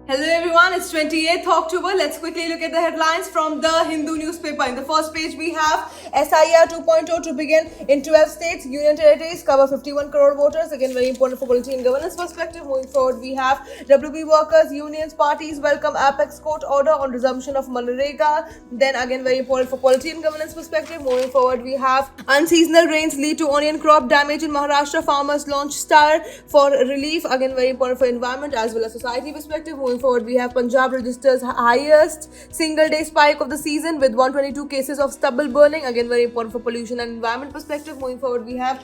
Hello everyone, it's 28th October. Let's quickly look at the headlines from the Hindu newspaper. In the first page, we have SIR 2.0 to begin in 12 states. Union territories cover 51 crore voters. Again, very important for polity and governance perspective. Moving forward, we have WB workers, unions, parties welcome Apex court order on resumption of Manrega. Then again, very important for polity and governance perspective. Moving forward, we have unseasonal rains lead to onion crop damage in Maharashtra. Farmers launch star for relief. Again, very important for environment as well as society perspective. Moving forward, we have Punjab registers highest single day spike of the season with 122 cases of stubble burning. Again, very important for pollution and environment perspective. Moving forward, we have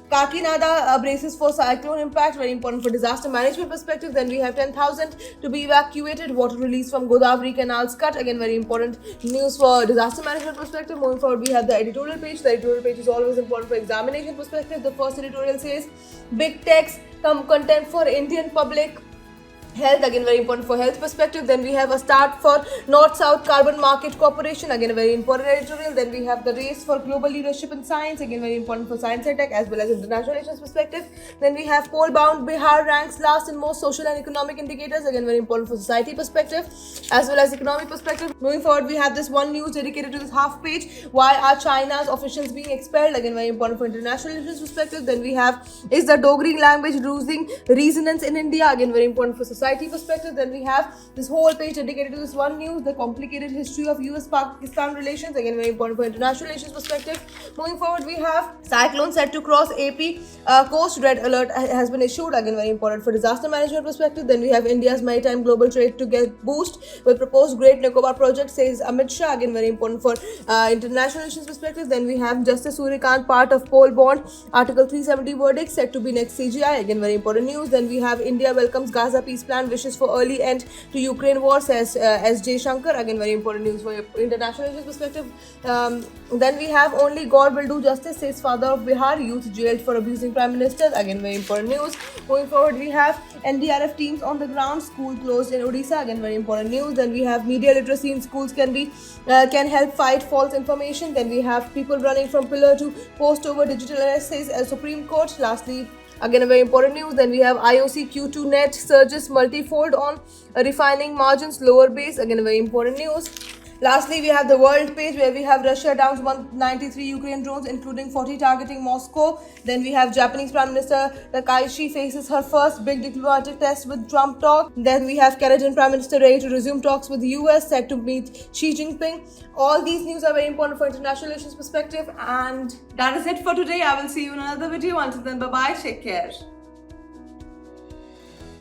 Kakinada braces for cyclone impact, very important for disaster management perspective. Then we have 10,000 to be evacuated, water release from Godavari canals cut. Again, very important news for disaster management perspective. Moving forward, we have the editorial page. The editorial page is always important for examination perspective. The first editorial says, big techs come content for Indian public health. Again, very important for health perspective. Then we have a start for North-South Carbon Market Corporation. Again, a very important editorial. Then we have the race for global leadership in science. Again, very important for science and tech as well as international relations perspective. Then we have poll-bound Bihar ranks last in most social and economic indicators. Again, very important for society perspective as well as economic perspective. Moving forward, we have this one news dedicated to this half page. Why are China's officials being expelled? Again, very important for international relations perspective. Then we have, is the Dogri language losing resonance in India? Again, very important for society perspective. Then we have this whole page dedicated to this one news, the complicated history of US-Pakistan relations. Again, very important for international relations perspective. Moving forward, we have cyclone set to cross AP coast. Red alert has been issued. Again, very important for disaster management perspective. Then we have India's maritime global trade to get boost with proposed Great Nicobar project, says Amit Shah. Again, very important for international relations perspective. Then we have Justice Surikant, part of poll bond, Article 370 verdict set to be next CGI. Again, very important news. Then we have India welcomes Gaza peace plan, wishes for early end to Ukraine war, says S.J. Shankar. Again, very important news for international relations perspective. Then we have only God will do justice, says father of Bihar, youth jailed for abusing prime minister. Again, very important news. Going forward, we have NDRF teams on the ground, school closed in Odisha. Again, very important news. Then we have media literacy in schools can help fight false information. Then we have people running from pillar to post over digital arrest, says Supreme Court. Lastly, again, a very important news. Then we have IOC Q2 net surges multifold on refining margins, lower base. Again, a very important news. Lastly, we have the world page where we have Russia downs 193 Ukraine drones, including 40 targeting Moscow. Then we have Japanese Prime Minister Takaishi faces her first big diplomatic test with Trump talk. Then we have Canadian Prime Minister ready to resume talks with the US, set to meet Xi Jinping. All these news are very important for international relations perspective. And that is it for today. I will see you in another video. Until then, bye-bye. Take care.